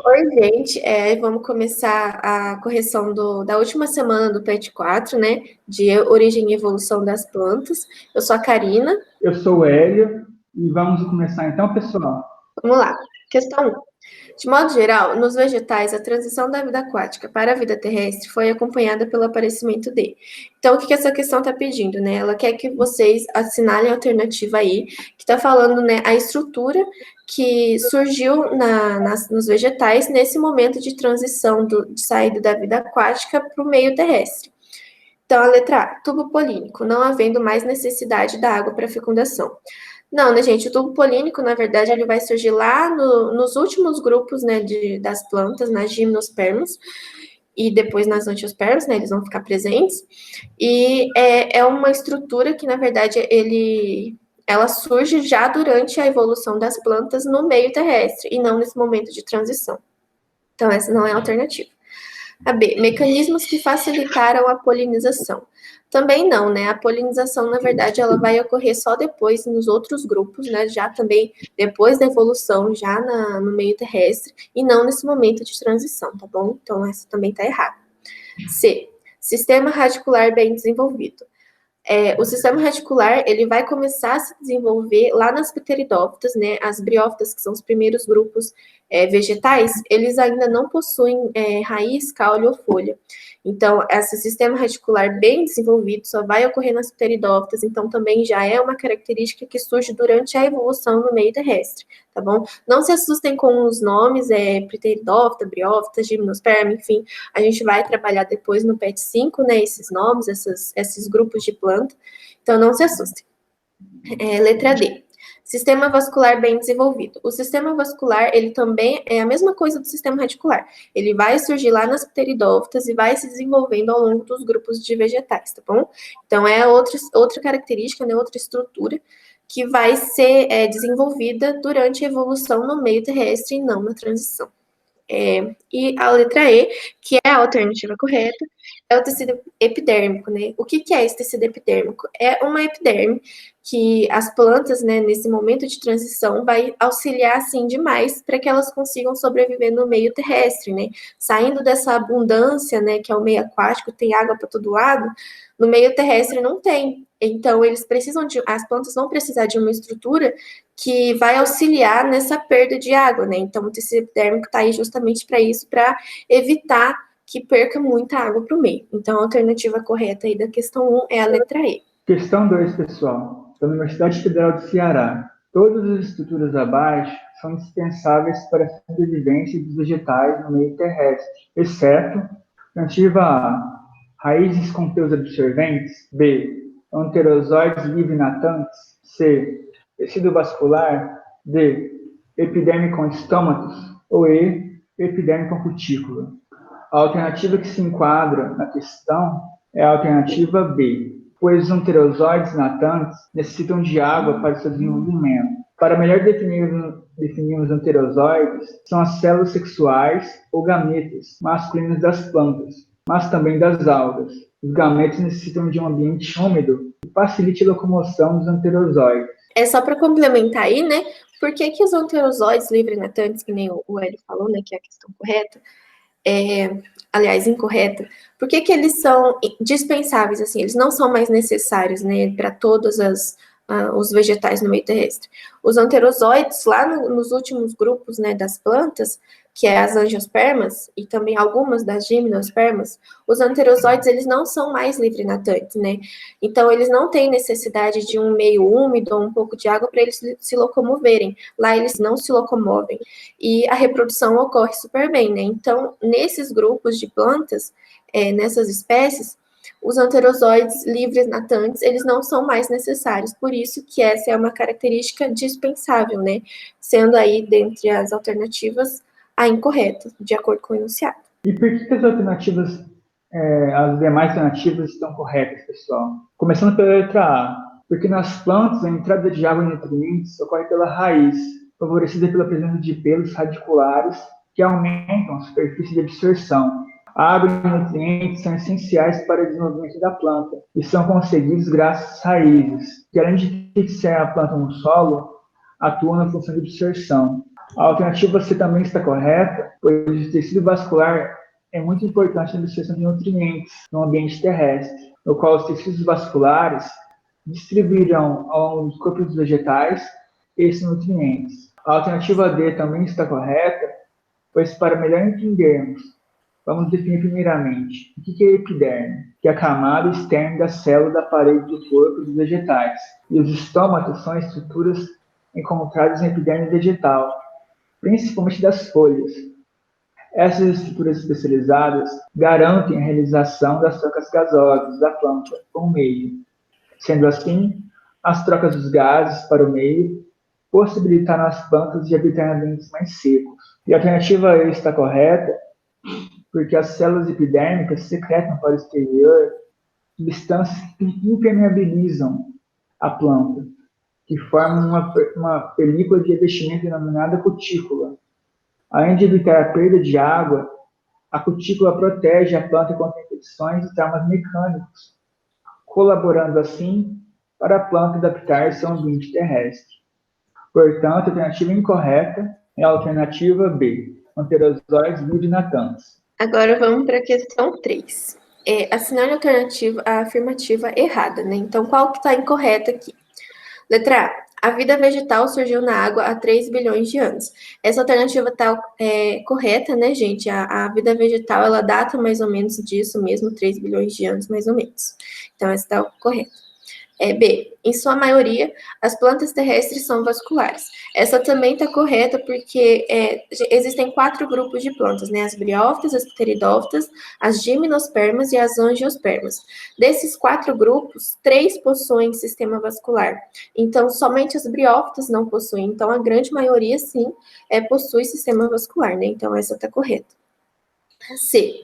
Oi, gente. Vamos começar a correção da última semana do PET 4, né? De origem e evolução das plantas. Eu sou a Karina. Eu sou o Hélio e vamos começar então, pessoal. Vamos lá. Questão 1. De modo geral, nos vegetais, a transição da vida aquática para a vida terrestre foi acompanhada pelo aparecimento de. Então, o que essa questão está pedindo, né? Ela quer que vocês assinalem a alternativa aí, que está falando, né, a estrutura que surgiu nos vegetais nesse momento de transição de saída da vida aquática para o meio terrestre. Então, a letra A, tubo polínico, não havendo mais necessidade da água para fecundação. Não, né, gente? O tubo polínico, na verdade, ele vai surgir lá nos últimos grupos, né, das plantas, nas gimnospermas, e depois nas angiospermas, né, eles vão ficar presentes. E é uma estrutura que, na verdade, ela surge já durante a evolução das plantas no meio terrestre, e não nesse momento de transição. Então, essa não é a alternativa. A B, mecanismos que facilitaram a polinização. Também não, né? A polinização, na verdade, ela vai ocorrer só depois nos outros grupos, né? Já também depois da evolução, já no meio terrestre, e não nesse momento de transição, tá bom? Então, essa também tá errada. C, sistema radicular bem desenvolvido. O sistema radicular, ele vai começar a se desenvolver lá nas pteridófitas, né? As briófitas, que são os primeiros grupos vegetais, eles ainda não possuem raiz, caule ou folha. Então, esse sistema radicular bem desenvolvido só vai ocorrer nas pteridófitas, então também já é uma característica que surge durante a evolução no meio terrestre, tá bom? Não se assustem com os nomes, pteridófita, briófita, gimnosperma, enfim, a gente vai trabalhar depois no PET 5, né, esses nomes, esses grupos de planta, então não se assustem. Letra D. Sistema vascular bem desenvolvido. O sistema vascular, ele também é a mesma coisa do sistema radicular. Ele vai surgir lá nas pteridófitas e vai se desenvolvendo ao longo dos grupos de vegetais, tá bom? Então, é outra característica, né, outra estrutura que vai ser desenvolvida durante a evolução no meio terrestre e não na transição. E a letra E, que é a alternativa correta, é o tecido epidérmico, né? O que é esse tecido epidérmico? É uma epiderme que as plantas, né, nesse momento de transição, vai auxiliar, assim, demais para que elas consigam sobreviver no meio terrestre, né? Saindo dessa abundância, né, que é o meio aquático, tem água para todo lado, no meio terrestre não tem. Então, as plantas vão precisar de uma estrutura que vai auxiliar nessa perda de água, né? Então, o tecido epidérmico está aí justamente para isso, para evitar que perca muita água para o meio. Então, a alternativa correta aí da questão 1 é a letra E. Questão 2, pessoal. Da Universidade Federal do Ceará. Todas as estruturas abaixo são indispensáveis para a sobrevivência dos vegetais no meio terrestre, exceto alternativa A, raízes com pelos absorventes, B, anterozoides livre-natantes, C, tecido vascular, D, epiderme com estômatos, ou E, epiderme com cutícula. A alternativa que se enquadra na questão é a alternativa B, pois os anterozoides natantes necessitam de água para seu desenvolvimento. Para melhor definir os anterozoides, são as células sexuais ou gametas masculinas das plantas, mas também das algas. Os gametas necessitam de um ambiente úmido que facilite a locomoção dos anterozoides. Só para complementar aí, né? Por que os anterozoides livre-natantes, que nem o Hélio falou, né, que é a questão correta, aliás, incorreta, por que eles são dispensáveis, assim, eles não são mais necessários, né, para todos os vegetais no meio terrestre? Os anterozoides, lá nos últimos grupos, né, das plantas, que é as angiospermas, e também algumas das gimnospermas, os anterozoides, eles não são mais livre-natantes, né? Então, eles não têm necessidade de um meio úmido ou um pouco de água para eles se locomoverem. Lá, eles não se locomovem. E a reprodução ocorre super bem, né? Então, nesses grupos de plantas, nessas espécies, os anterozoides livres natantes, eles não são mais necessários, por isso que essa é uma característica dispensável, né? Sendo aí, dentre as alternativas, a incorreta, de acordo com o enunciado. E por que as demais alternativas estão corretas, pessoal? Começando pela letra A, porque nas plantas a entrada de água e nutrientes ocorre pela raiz, favorecida pela presença de pelos radiculares que aumentam a superfície de absorção. A água e nutrientes são essenciais para o desenvolvimento da planta e são conseguidos graças às raízes, que além de fixar a planta no solo, atuam na função de absorção. A alternativa C também está correta, pois o tecido vascular é muito importante na absorção de nutrientes no ambiente terrestre, no qual os tecidos vasculares distribuirão ao longo dos corpos vegetais esses nutrientes. A alternativa D também está correta, pois para melhor entendermos, vamos definir primeiramente o que é epiderme, que é a camada externa da célula da parede do corpo dos vegetais, e os estômatos são estruturas encontradas na epiderme vegetal, principalmente das folhas. Essas estruturas especializadas garantem a realização das trocas gasosas da planta com o meio. Sendo assim, as trocas dos gases para o meio possibilitaram as plantas de habitar em ambientes mais secos. E a alternativa E está correta, porque as células epidérmicas secretam para o exterior substâncias que impermeabilizam a planta, que formam uma película de revestimento denominada cutícula. Além de evitar a perda de água, a cutícula protege a planta contra infecções e traumas mecânicos, colaborando assim para a planta adaptar-se ao ambiente terrestre. Portanto, a alternativa incorreta é a alternativa B, Anterozóides biodinatantes. Agora vamos para a questão 3. Assinale a afirmativa errada, né? Então, qual que está incorreta aqui? Letra A. A vida vegetal surgiu na água há 3 bilhões de anos. Essa alternativa está correta, né, gente? A vida vegetal, ela data mais ou menos disso mesmo, 3 bilhões de anos, mais ou menos. Então, essa está correta. B. Em sua maioria, as plantas terrestres são vasculares. Essa também está correta porque existem 4 grupos de plantas, né? As briófitas, as pteridófitas, as gimnospermas e as angiospermas. Desses 4 grupos, 3 possuem sistema vascular. Então, somente as briófitas não possuem. Então, a grande maioria, sim, possui sistema vascular, né? Então, essa está correta. C.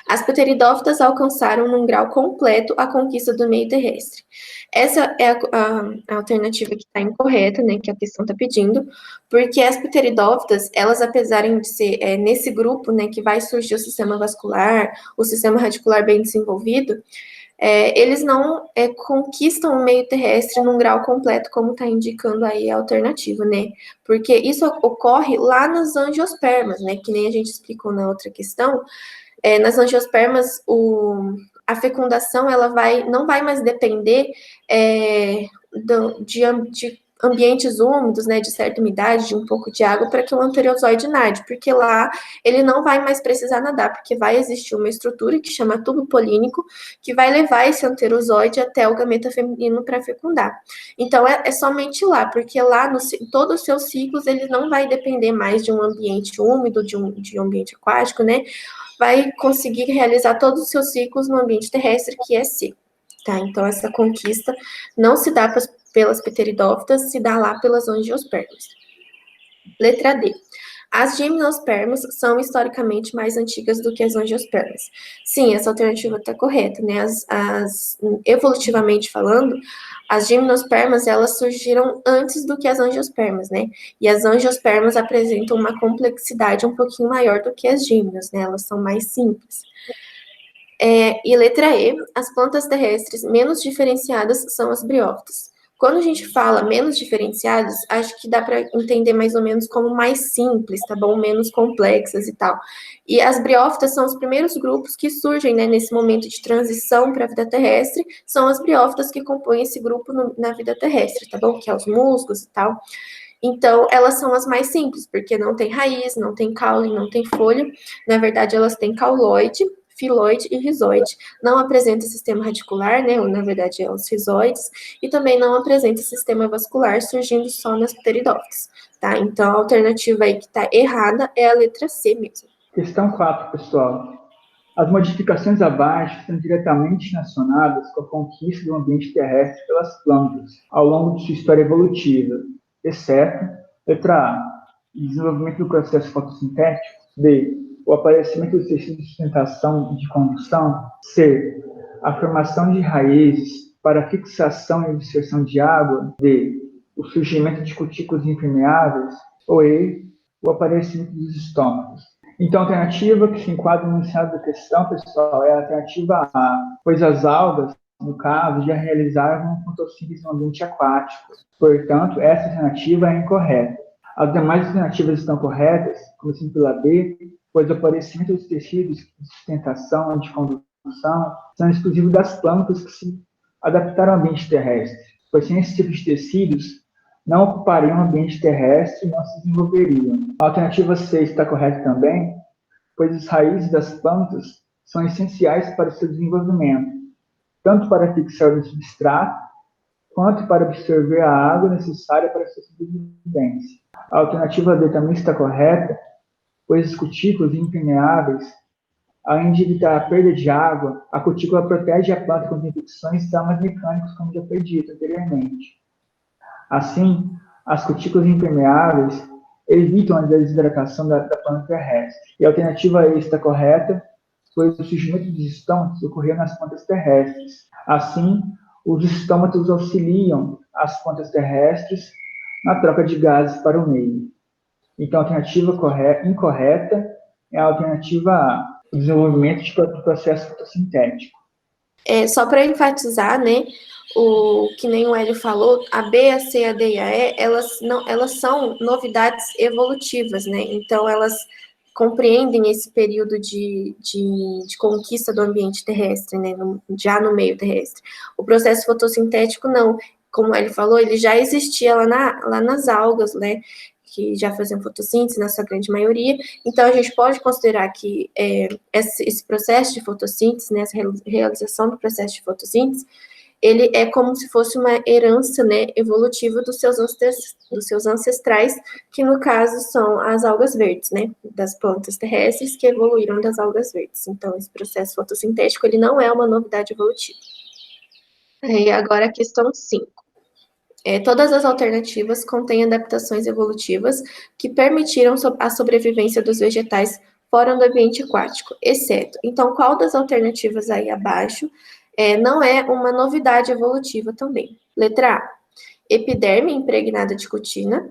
As pteridófitas alcançaram num grau completo a conquista do meio terrestre. Essa é a alternativa que está incorreta, né, que a questão está pedindo, porque as pteridófitas, elas, apesar de ser nesse grupo, né, que vai surgir o sistema vascular, o sistema radicular bem desenvolvido, eles não conquistam o meio terrestre num grau completo, como está indicando aí a alternativa, né? Porque isso ocorre lá nas angiospermas, né? Que nem a gente explicou na outra questão. Nas angiospermas, a fecundação ela não vai mais depender de ambientes úmidos, né, de certa umidade, de um pouco de água, para que o anterozoide nade, porque lá ele não vai mais precisar nadar, porque vai existir uma estrutura que chama tubo polínico, que vai levar esse anterozoide até o gameta feminino para fecundar. Então, é somente lá, porque lá, todos os seus ciclos, ele não vai depender mais de um ambiente úmido, de um ambiente aquático, né, vai conseguir realizar todos os seus ciclos no ambiente terrestre, que é seco. Tá? Então, essa conquista não se dá pelas pteridófitas, se dá lá pelas angiospermas. Letra D. As gimnospermas são historicamente mais antigas do que as angiospermas. Sim, essa alternativa está correta, né? Evolutivamente falando, as gimnospermas, elas surgiram antes do que as angiospermas, né? E as angiospermas apresentam uma complexidade um pouquinho maior do que as gimnos, né? Elas são mais simples. E letra E, as plantas terrestres menos diferenciadas são as briófitas. Quando a gente fala menos diferenciadas, acho que dá para entender mais ou menos como mais simples, tá bom? Menos complexas e tal. E as briófitas são os primeiros grupos que surgem, né, nesse momento de transição para a vida terrestre, são as briófitas que compõem esse grupo na vida terrestre, tá bom? Que é os musgos e tal. Então, elas são as mais simples, porque não tem raiz, não tem caule, não tem folha. Na verdade, elas têm cauloide, filoide e rizoide. Não apresenta sistema radicular, né? Ou, na verdade, os rizoides. E também não apresenta sistema vascular, surgindo só nas pteridófitas, tá? Então, a alternativa aí que está errada é a letra C mesmo. Questão 4, pessoal. As modificações abaixo estão diretamente relacionadas com a conquista do ambiente terrestre pelas plantas ao longo de sua história evolutiva, exceto, letra A, o desenvolvimento do processo fotossintético, B, o aparecimento dos tecidos de sustentação e de condução, C, a formação de raízes para fixação e absorção de água, D, o surgimento de cutículas impermeáveis, ou E, o aparecimento dos estômagos. Então, a alternativa que se enquadra no enunciado da questão, pessoal, é a alternativa A, pois as algas, no caso, já realizavam fotossíntese no ambiente aquático. Portanto, essa alternativa é incorreta. As demais alternativas estão corretas, começando pela B, pois o aparecimento dos tecidos de sustentação e de condução são exclusivos das plantas que se adaptaram ao ambiente terrestre, pois sem esse tipo de tecidos não ocupariam o ambiente terrestre e não se desenvolveriam. A alternativa C está correta também, pois as raízes das plantas são essenciais para o seu desenvolvimento, tanto para fixar o substrato, quanto para absorver a água necessária para a sua sobrevivência. A alternativa D também está correta, pois as cutículas impermeáveis, além de evitar a perda de água, a cutícula protege a planta contra infecções e traumas mecânicos, como já foi dito anteriormente. Assim, as cutículas impermeáveis evitam a desidratação da planta terrestre. E a alternativa E está correta, pois o surgimento dos estômatos ocorreu nas plantas terrestres. Assim, os estômatos auxiliam as plantas terrestres na troca de gases para o meio. Então, a alternativa incorreta é a alternativa A, o desenvolvimento do processo fotossintético. Só para enfatizar, né, o que nem o Hélio falou, a B, a C, a D e a E, elas são novidades evolutivas, né? Então, elas compreendem esse período de conquista do ambiente terrestre, né, já no meio terrestre. O processo fotossintético, não. Como ele falou, ele já existia lá nas algas, né, que já faziam fotossíntese, na sua grande maioria. Então, a gente pode considerar que esse processo de fotossíntese, né, essa realização do processo de fotossíntese, ele é como se fosse uma herança, né, evolutiva dos seus ancestrais, que no caso são as algas verdes, né, das plantas terrestres que evoluíram das algas verdes. Então, esse processo fotossintético, ele não é uma novidade evolutiva. E agora a questão 5. Todas as alternativas contêm adaptações evolutivas que permitiram a sobrevivência dos vegetais fora do ambiente aquático, exceto. Então, qual das alternativas aí abaixo não é uma novidade evolutiva também? Letra A, epiderme impregnada de cutina.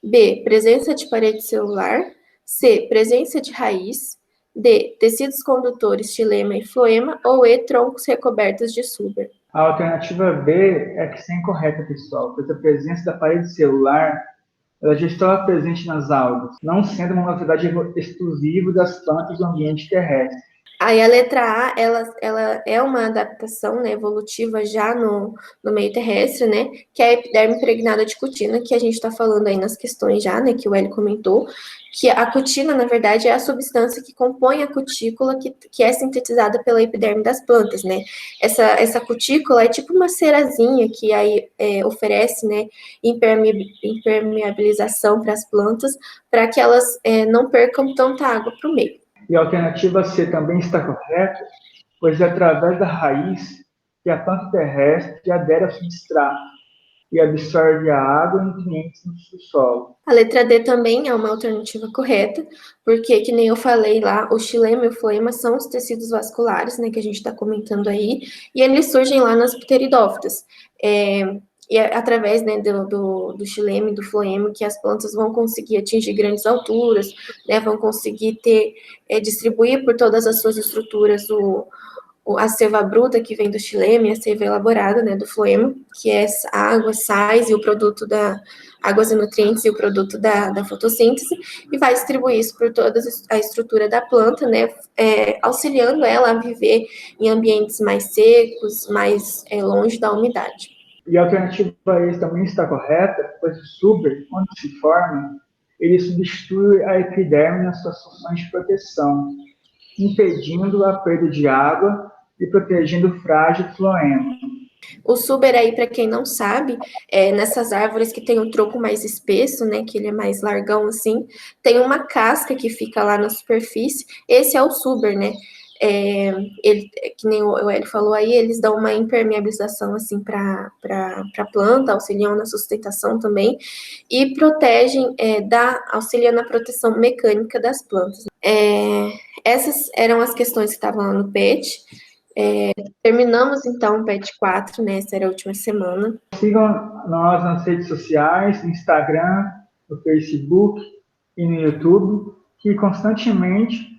B, presença de parede celular. C, presença de raiz. D, tecidos condutores, xilema e floema. Ou E, troncos recobertos de suber. A alternativa B é que está incorreta, pessoal, pois a presença da parede celular ela já estava presente nas algas, não sendo uma novidade exclusiva das plantas do ambiente terrestre. Aí a letra A, ela é uma adaptação, né, evolutiva já no meio terrestre, né, que é a epiderme impregnada de cutina, que a gente está falando aí nas questões já, né, que o Hélio comentou, que a cutina, na verdade, é a substância que compõe a cutícula que é sintetizada pela epiderme das plantas, né. Essa cutícula é tipo uma cerazinha que aí oferece, né, impermeabilização para as plantas, para que elas não percam tanta água para o meio. E a alternativa C também está correta, pois é através da raiz que a planta terrestre adere ao substrato e absorve a água e nutrientes no subsolo. A letra D também é uma alternativa correta, porque, que nem eu falei lá, o xilema e o floema são os tecidos vasculares, né, que a gente está comentando aí, e eles surgem lá nas pteridófitas. E é através, né, do xilema e do floema que as plantas vão conseguir atingir grandes alturas, né, vão conseguir distribuir por todas as suas estruturas a seiva bruta que vem do xilema e a seiva elaborada, né, do floema, que é água, sais e o produto águas e nutrientes e o produto da fotossíntese, e vai distribuir isso por toda a estrutura da planta, né, auxiliando ela a viver em ambientes mais secos, mais longe da umidade. E a alternativa E também está correta, pois o suber, quando se forma, ele substitui a epiderme nas suas funções de proteção, impedindo a perda de água e protegendo o frágil floema. O suber aí, para quem não sabe, nessas árvores que tem um tronco mais espesso, né, que ele é mais largão assim, tem uma casca que fica lá na superfície, esse é o suber, né, que nem o Hélio falou aí, eles dão uma impermeabilização assim para a planta, auxiliam na sustentação também, e protegem, auxiliam na proteção mecânica das plantas. Essas eram as questões que estavam lá no PET. Terminamos então o PET 4, né? Essa era a última semana. Sigam nós nas redes sociais, no Instagram, no Facebook e no YouTube, que constantemente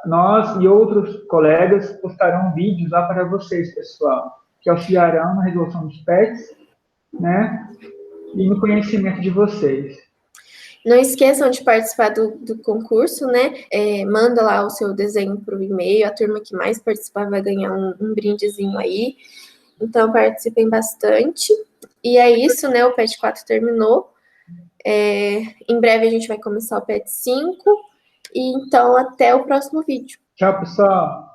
nós e outros colegas postarão vídeos lá para vocês, pessoal, que auxiliarão na resolução dos PETs, né? E no conhecimento de vocês. Não esqueçam de participar do concurso, né? Manda lá o seu desenho para o e-mail, a turma que mais participar vai ganhar um brindezinho aí. Então, participem bastante. E é isso, né? O PET 4 terminou. Em breve a gente vai começar o PET 5. E então, até o próximo vídeo. Tchau, pessoal!